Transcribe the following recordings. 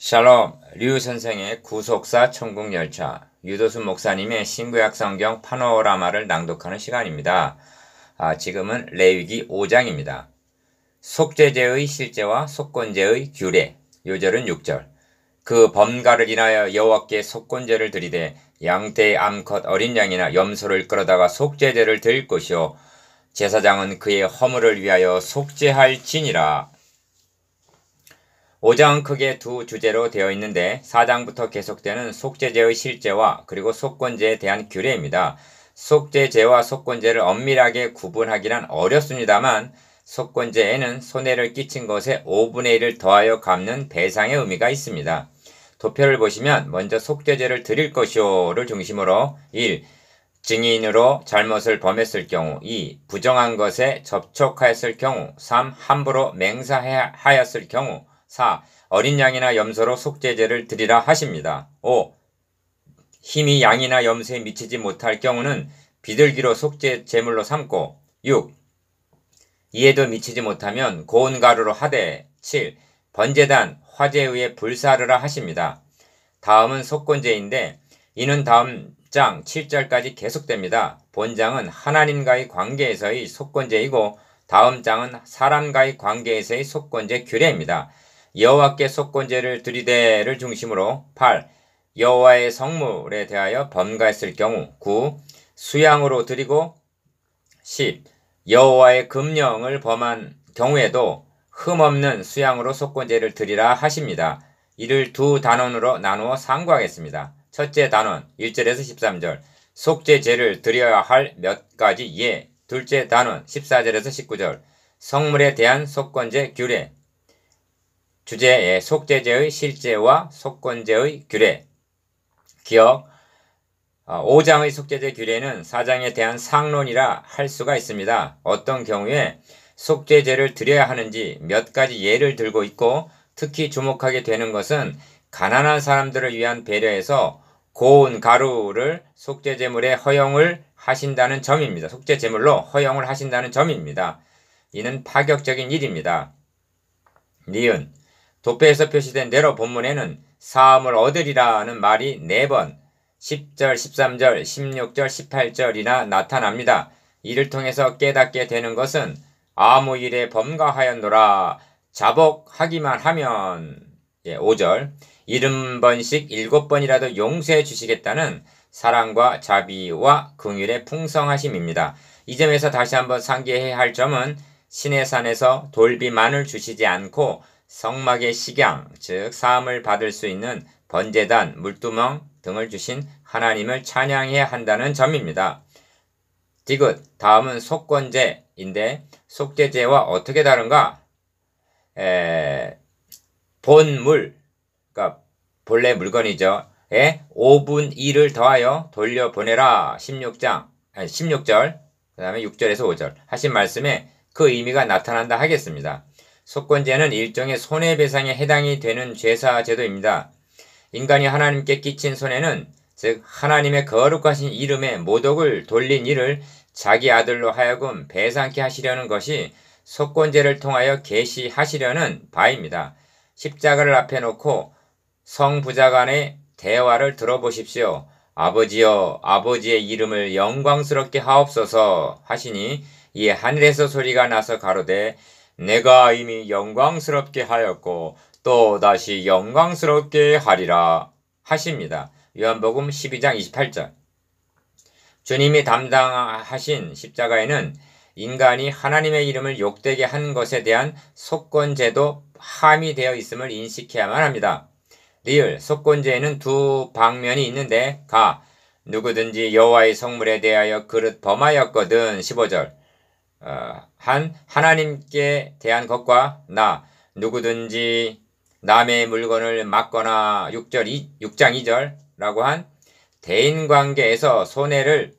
샬롬, 류 선생의 구속사 천국열차, 유도수 목사님의 신구약 성경 파노라마를 낭독하는 시간입니다. 지금은 레위기 5장입니다. 속죄제의 실제와 속건제의 규례, 요절은 6절. 그 범가를 인하여 여호와께 속건제를 드리되 양떼, 암컷, 어린 양이나 염소를 끌어다가 속죄제를 드릴 것이요 제사장은 그의 허물을 위하여 속죄할지니라. 5장은 크게 두 주제로 되어 있는데 4장부터 계속되는 속죄제의 실제와 그리고 속건제에 대한 규례입니다. 속죄제와 속건제를 엄밀하게 구분하기란 어렵습니다만 속건제에는 손해를 끼친 것에 5분의 1을 더하여 갚는 배상의 의미가 있습니다. 도표를 보시면 먼저 속죄제를 드릴 것이요를 중심으로 1. 증인으로 잘못을 범했을 경우 2. 부정한 것에 접촉하였을 경우 3. 함부로 맹사하였을 경우 4. 어린 양이나 염소로 속죄제를 드리라 하십니다. 5. 힘이 양이나 염소에 미치지 못할 경우는 비둘기로 속죄 제물로 삼고 6. 이에도 미치지 못하면 고운 가루로 하되 7. 번제단 화제에 의해 불사르라 하십니다. 다음은 속건제인데 이는 다음 장 7절까지 계속됩니다. 본장은 하나님과의 관계에서의 속건제이고 다음 장은 사람과의 관계에서의 속건제 규례입니다. 여호와께 속건제를 드리되를 중심으로 8. 여호와의 성물에 대하여 범가했을 경우 9. 수양으로 드리고 10. 여호와의 금령을 범한 경우에도 흠없는 수양으로 속건제를 드리라 하십니다. 이를 두 단원으로 나누어 상고하겠습니다. 첫째 단원 1절에서 13절 속죄제를 드려야 할 몇 가지 예. 둘째 단원 14절에서 19절 성물에 대한 속건제 규례. 주제의 속죄제의 실제와 속건제의 규례. 기억 5장의 속죄제 규례는 4장에 대한 상론이라 할 수가 있습니다. 어떤 경우에 속죄제를 드려야 하는지 몇 가지 예를 들고 있고 특히 주목하게 되는 것은 가난한 사람들을 위한 배려에서 고운 가루를 속죄제물에 허용을 하신다는 점입니다. 속죄제물로 허용을 하신다는 점입니다. 이는 파격적인 일입니다. 니은 도표에서 표시된 대로 본문에는 사함을 얻으리라는 말이 4번 10절, 13절, 16절, 18절이나 나타납니다. 이를 통해서 깨닫게 되는 것은 아무 일에 범가하였노라 자복하기만 하면 5절 70번씩 7번이라도 용서해 주시겠다는 사랑과 자비와 긍휼의 풍성하심입니다. 이 점에서 다시 한번 상기해야 할 점은 신의 산에서 돌비만을 주시지 않고 성막의 식양, 즉 사함을 받을 수 있는 번제단, 물두멍 등을 주신 하나님을 찬양해야 한다는 점입니다. 디귿, 다음은 속건제인데 속죄제와 어떻게 다른가? 본물, 그러니까 본래 물건이죠. 5분 1을 더하여 돌려보내라 16절, 그 다음에 6절에서 5절 하신 말씀에 그 의미가 나타난다 하겠습니다. 속건제는 일종의 손해배상에 해당이 되는 제사제도입니다. 인간이 하나님께 끼친 손해는 즉 하나님의 거룩하신 이름에 모독을 돌린 이를 자기 아들로 하여금 배상케 하시려는 것이 속건제를 통하여 계시하시려는 바입니다. 십자가를 앞에 놓고 성부자 간의 대화를 들어보십시오. 아버지여 아버지의 이름을 영광스럽게 하옵소서 하시니 이에 하늘에서 소리가 나서 가로되 내가 이미 영광스럽게 하였고 또 다시 영광스럽게 하리라 하십니다. 요한복음 12장 28절. 주님이 담당하신 십자가에는 인간이 하나님의 이름을 욕되게 한 것에 대한 속건제도 함의되어 있음을 인식해야만 합니다. 리을, 속건제에는 두 방면이 있는데 누구든지 여호와의 성물에 대하여 그릇 범하였거든 15절 하나님께 대한 것과 누구든지 남의 물건을 막거나 6장 2절라고 한 대인관계에서 손해를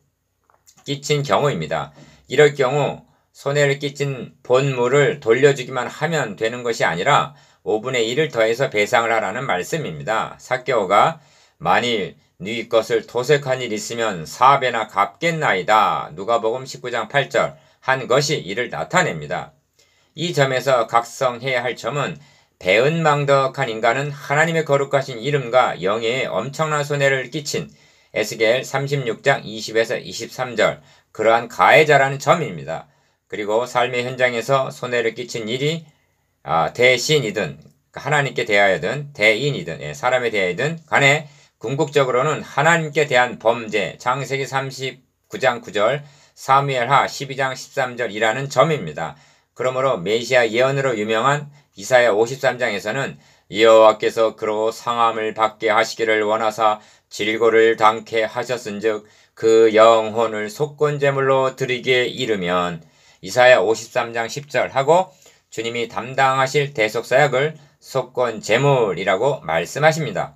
끼친 경우입니다. 이럴 경우 손해를 끼친 본물을 돌려주기만 하면 되는 것이 아니라 5분의 1을 더해서 배상을 하라는 말씀입니다. 삭개오가 만일 네 것을 토색한 일 있으면 4배나 갚겠나이다. 누가복음 19장 8절 한 것이 이를 나타냅니다. 이 점에서 각성해야 할 점은 배은망덕한 인간은 하나님의 거룩하신 이름과 영예에 엄청난 손해를 끼친 에스겔 36장 20에서 23절 그러한 가해자라는 점입니다. 그리고 삶의 현장에서 손해를 끼친 일이 대신이든 하나님께 대하여든 대인이든 사람에 대하여든 간에 궁극적으로는 하나님께 대한 범죄 창세기 39장 9절 사무엘하 12장 13절이라는 점입니다. 그러므로 메시아 예언으로 유명한 이사야 53장에서는 여호와께서 그로 상함을 받게 하시기를 원하사 질고를 당케 하셨은즉 그 영혼을 속건제물로 드리게 이르면 이사야 53장 10절 하고 주님이 담당하실 대속사역을 속건제물이라고 말씀하십니다.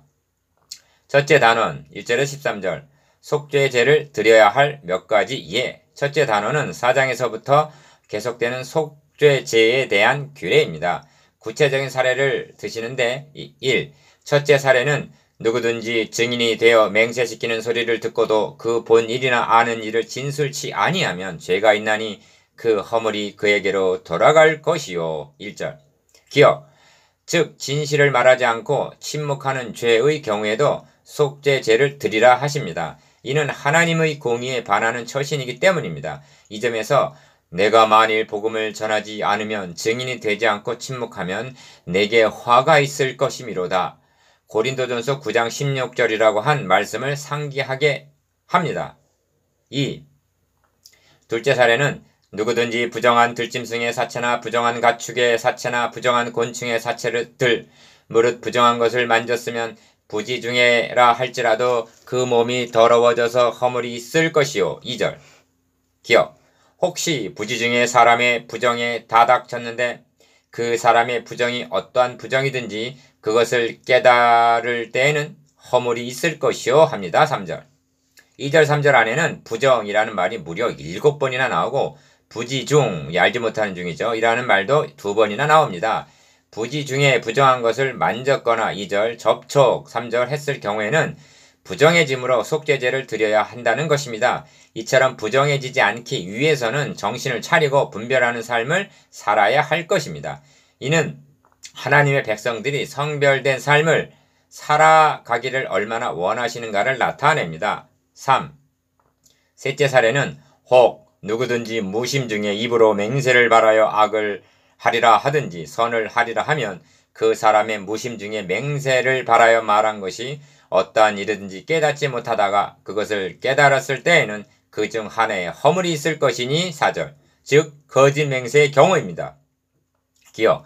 첫째 단원 1절에서 13절 속죄제를 드려야 할 몇 가지 예. 첫째 단원은 4장에서부터 계속되는 속죄제에 대한 규례입니다. 구체적인 사례를 드시는데 1. 첫째 사례는 누구든지 증인이 되어 맹세시키는 소리를 듣고도 그 본 일이나 아는 일을 진술치 아니하면 죄가 있나니 그 허물이 그에게로 돌아갈 것이요. 1절. 기억. 즉 진실을 말하지 않고 침묵하는 죄의 경우에도 속죄제를 드리라 하십니다. 이는 하나님의 공의에 반하는 처신이기 때문입니다. 이 점에서 내가 만일 복음을 전하지 않으면 증인이 되지 않고 침묵하면 내게 화가 있을 것이미로다. 고린도전서 9장 16절이라고 한 말씀을 상기하게 합니다. 2. 둘째 사례는 누구든지 부정한 들짐승의 사체나 부정한 가축의 사체나 부정한 곤충의 사체를 무릇 부정한 것을 만졌으면 부지중에라 할지라도 그 몸이 더러워져서 허물이 있을 것이요. 2절. 기억. 혹시 부지중에 사람의 부정에 다닥쳤는데 그 사람의 부정이 어떠한 부정이든지 그것을 깨달을 때에는 허물이 있을 것이요 합니다. 3절. 2절 3절 안에는 부정이라는 말이 무려 7번이나 나오고 부지중, 알지 못하는 중이죠. 이라는 말도 2번이나 나옵니다. 부지중에 부정한 것을 만졌거나 2절 접촉 3절 했을 경우에는 부정해짐으로 속죄제를 드려야 한다는 것입니다. 이처럼 부정해지지 않기 위해서는 정신을 차리고 분별하는 삶을 살아야 할 것입니다. 이는 하나님의 백성들이 성별된 삶을 살아가기를 얼마나 원하시는가를 나타냅니다. 3. 셋째 사례는 혹 누구든지 무심 중에 입으로 맹세를 발하여 악을 하리라 하든지 선을 하리라 하면 그 사람의 무심 중에 맹세를 발하여 말한 것이 어떠한 일이든지 깨닫지 못하다가 그것을 깨달았을 때에는 그 중 하나에 허물이 있을 것이니 4절. 즉 거짓 맹세의 경우입니다. 기억.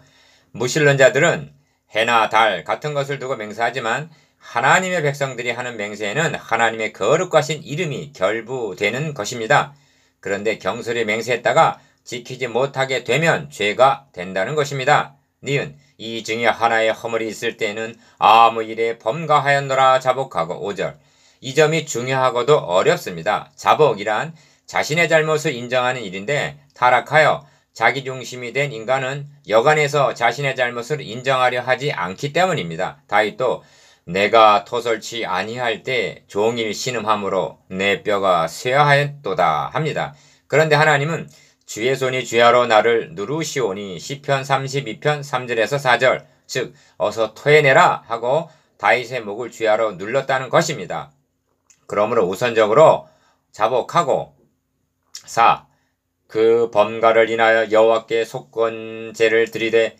무신론자들은 해나 달 같은 것을 두고 맹세하지만 하나님의 백성들이 하는 맹세에는 하나님의 거룩하신 이름이 결부되는 것입니다. 그런데 경솔히 맹세했다가 지키지 못하게 되면 죄가 된다는 것입니다. 니은 이 중에 하나의 허물이 있을 때는 아무 일에 범가하였노라 자복하고 5절. 이 점이 중요하고도 어렵습니다. 자복이란 자신의 잘못을 인정하는 일인데 타락하여 자기중심이 된 인간은 여간해서 자신의 잘못을 인정하려 하지 않기 때문입니다. 다윗도 내가 토설치 아니할 때 종일 신음함으로 내 뼈가 쇠하였도다 합니다. 그런데 하나님은 주의 손이 주야로 나를 누르시오니 시편 32편 3절에서 4절 즉 어서 토해내라 하고 다윗의 목을 주야로 눌렀다는 것입니다. 그러므로 우선적으로 자복하고 4. 그 범가를 인하여 여호와께 속건제를 드리되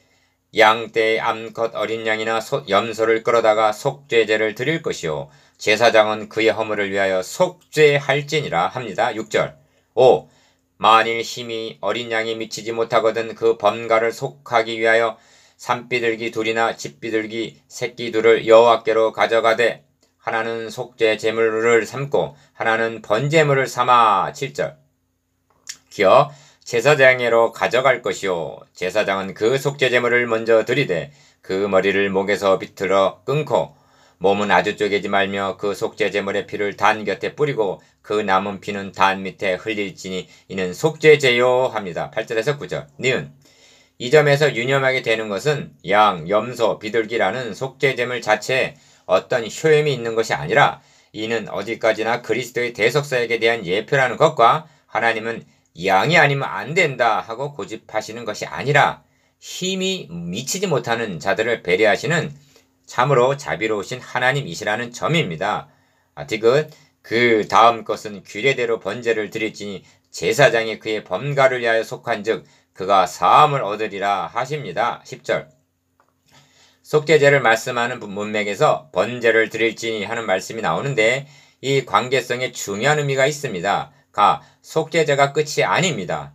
양떼 암컷 어린 양이나 염소를 끌어다가 속죄제를 드릴 것이요 제사장은 그의 허물을 위하여 속죄할지니라 합니다. 6절. 5. 만일 힘이 어린 양이 미치지 못하거든 그 범가를 속하기 위하여 산비둘기 둘이나 집비둘기 새끼 둘을 여호와께로 가져가되 하나는 속죄 제물을 삼고 하나는 번제물을 삼아 7절. 기어 제사장에로 가져갈 것이요 제사장은 그 속죄 제물을 먼저 드리되 그 머리를 목에서 비틀어 끊고 몸은 아주 쪼개지 말며 그 속죄 제물의 피를 단 곁에 뿌리고 그 남은 피는 단 밑에 흘릴지니 이는 속죄제요 합니다. 8절에서 9절. 니은 이 점에서 유념하게 되는 것은 양, 염소, 비둘기라는 속죄 제물 자체에 어떤 효염이 있는 것이 아니라 이는 어디까지나 그리스도의 대속사역에 대한 예표라는 것과 하나님은 양이 아니면 안 된다 하고 고집하시는 것이 아니라 힘이 미치지 못하는 자들을 배려하시는 참으로 자비로우신 하나님이시라는 점입니다. 디귿 그 다음 것은 규례대로 번제를 드릴지니 제사장이 그의 범가를 위하여 속한즉 그가 사함을 얻으리라 하십니다. 10절 속죄제를 말씀하는 문맥에서 번제를 드릴지니 하는 말씀이 나오는데 이 관계성에 중요한 의미가 있습니다. 속죄제가 끝이 아닙니다.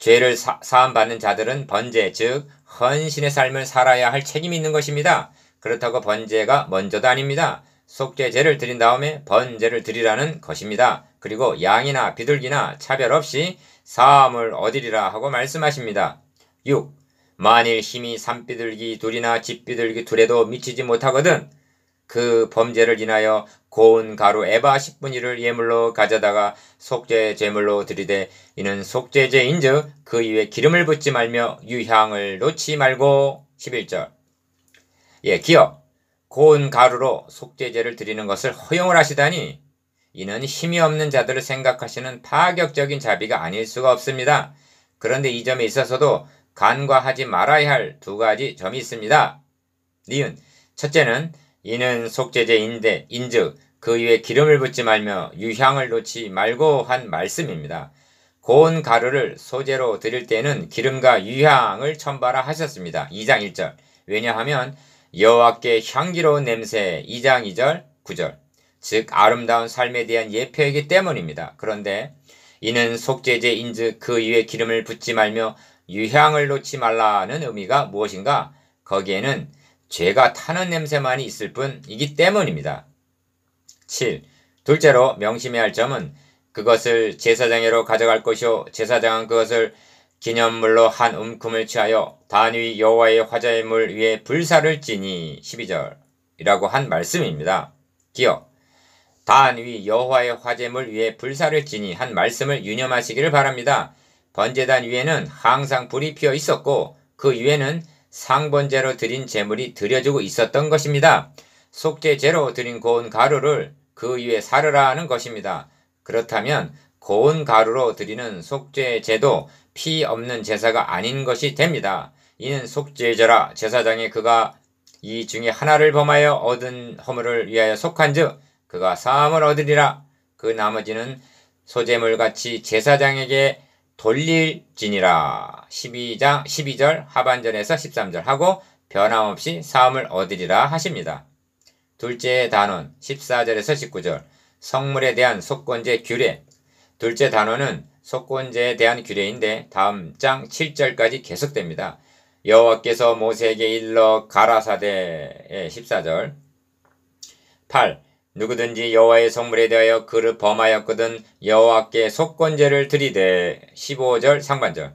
죄를 사함받는 자들은 번제, 즉 헌신의 삶을 살아야 할 책임이 있는 것입니다. 그렇다고 번제가 먼저도 아닙니다. 속죄제를 드린 다음에 번제를 드리라는 것입니다. 그리고 양이나 비둘기나 차별 없이 사함을 얻으리라 하고 말씀하십니다. 6. 만일 힘이 산비둘기 둘이나 집비둘기 둘에도 미치지 못하거든 그 범죄를 인하여 고운 가루 에바 10분위를 예물로 가져다가 속죄 제물로 드리되 이는 속죄제인즉 그 위에 기름을 붓지 말며 유향을 놓지 말고 11절 기억 고운 가루로 속죄제를 드리는 것을 허용을 하시다니 이는 힘이 없는 자들을 생각하시는 파격적인 자비가 아닐 수가 없습니다. 그런데 이 점에 있어서도 간과하지 말아야 할 두 가지 점이 있습니다. 니은 첫째는 이는 속죄제인데 인즉 그 위에 기름을 붓지 말며 유향을 놓지 말고 한 말씀입니다. 고운 가루를 소제로 드릴 때는 기름과 유향을 첨바라 하셨습니다. 2장 1절 왜냐하면 여호와께 향기로운 냄새 2장 2절 9절 즉 아름다운 삶에 대한 예표이기 때문입니다. 그런데 이는 속죄제인즉 그 위에 기름을 붓지 말며 유향을 놓지 말라는 의미가 무엇인가? 거기에는 죄가 타는 냄새만이 있을 뿐이기 때문입니다. 7. 둘째로 명심해야 할 점은 그것을 제사장에로 가져갈 것이요 제사장은 그것을 기념물로 한 움큼을 취하여 단 위 여호와의 화제물 위에 불사를 지니 12절이라고 한 말씀입니다. 기억 단 위 여호와의 화제물 위에 불사를 지니 한 말씀을 유념하시기를 바랍니다. 번제단 위에는 항상 불이 피어 있었고 그 위에는 상번제로 드린 제물이 드려지고 있었던 것입니다. 속죄제로 드린 고운 가루를 그 위에 사르라 하는 것입니다. 그렇다면 고운 가루로 드리는 속죄제도 피 없는 제사가 아닌 것이 됩니다. 이는 속죄제라 제사장이 그가 이 중에 하나를 범하여 얻은 허물을 위하여 속한즉 그가 사함을 얻으리라. 그 나머지는 소제물같이 제사장에게 돌릴지니라. 12절 하반절에서 13절 하고 변함없이 사함을 얻으리라 하십니다. 둘째 단원 14절에서 19절 성물에 대한 속건제 규례 둘째 단원은 속건제에 대한 규례인데 다음 장 7절까지 계속됩니다. 여호와께서 모세에게 일러 가라사대 14절 8. 누구든지 여호와의 성물에 대하여 그를 범하였거든 여호와께 속건제를 드리되 15절 상반절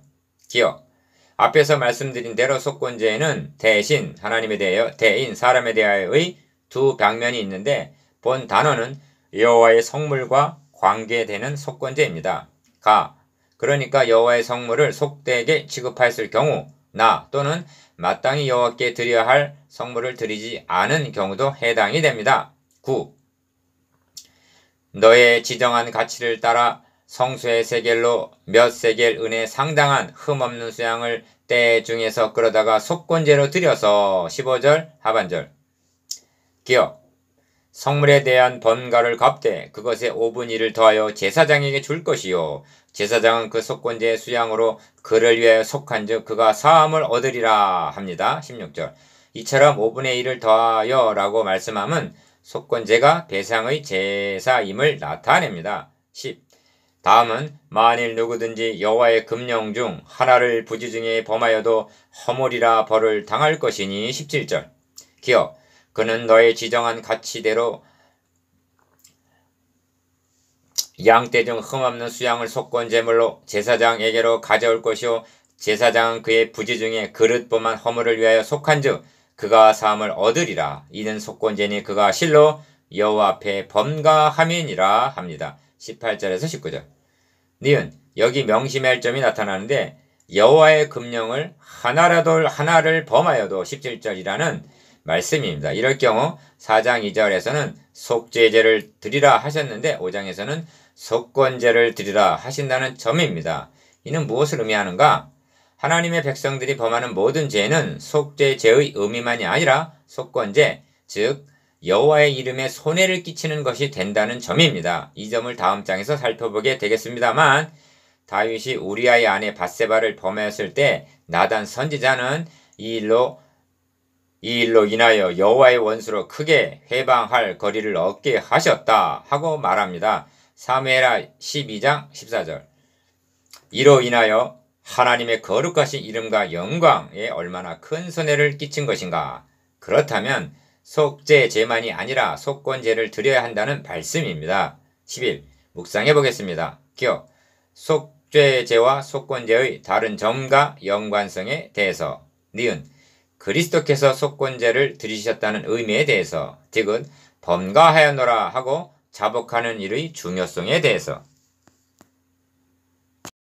기억 앞에서 말씀드린 대로 속건제에는 대신 하나님에 대하여 대인 사람에 대하여의 두 방면이 있는데 본 단어는 여호와의 성물과 관계되는 속건제입니다. 그러니까 여호와의 성물을 속되게 취급하였을 경우 나 또는 마땅히 여호와께 드려야 할 성물을 드리지 않은 경우도 해당이 됩니다. 9. 너의 지정한 가치를 따라 성수의 세겔로 몇 세겔 은에 상당한 흠없는 수양을 때 중에서 끌어다가 속건제로 드려서 15절 하반절 기억 성물에 대한 번가를 갚되 그것의 5분의 1을 더하여 제사장에게 줄 것이요 제사장은 그 속건제의 수양으로 그를 위하여 속한즉 그가 사함을 얻으리라 합니다. 16절 이처럼 5분의 1을 더하여 라고 말씀함은 속건제가 배상의 제사임을 나타냅니다. 10. 다음은 만일 누구든지 여호와의 금령 중 하나를 부지 중에 범하여도 허물이라 벌을 당할 것이니 17절 기억 그는 너의 지정한 가치대로 양떼 중 흠없는 수양을 속건제물로 제사장에게로 가져올 것이요 제사장은 그의 부지 중에 그릇범한 허물을 위하여 속한즉 그가 사함을 얻으리라. 이는 속건제니 그가 실로 여호와 앞에 범가함이니라 합니다. 18절에서 19절 니은 여기 명심할 점이 나타나는데 여호와의 금령을 하나를 범하여도 17절이라는 말씀입니다. 이럴 경우 4장 2절에서는 속죄제를 드리라 하셨는데 5장에서는 속건제를 드리라 하신다는 점입니다. 이는 무엇을 의미하는가? 하나님의 백성들이 범하는 모든 죄는 속죄죄의 의미만이 아니라 속건죄, 즉 여호와의 이름에 손해를 끼치는 것이 된다는 점입니다. 이 점을 다음 장에서 살펴보게 되겠습니다만 다윗이 우리아의 아내 밧세바를 범하였을 때 나단 선지자는 이 일로 인하여 여호와의 원수로 크게 회방할 거리를 얻게 하셨다 하고 말합니다. 사무엘하 12장 14절. 이로 인하여 하나님의 거룩하신 이름과 영광에 얼마나 큰 손해를 끼친 것인가. 그렇다면 속죄죄만이 아니라 속건죄를 드려야 한다는 말씀입니다. 10일 묵상해 보겠습니다. 기억 속죄죄와 속건죄의 다른 점과 연관성에 대해서. 니은 그리스도께서 속건죄를 드리셨다는 의미에 대해서. 디귿 범가하였노라 하고 자복하는 일의 중요성에 대해서.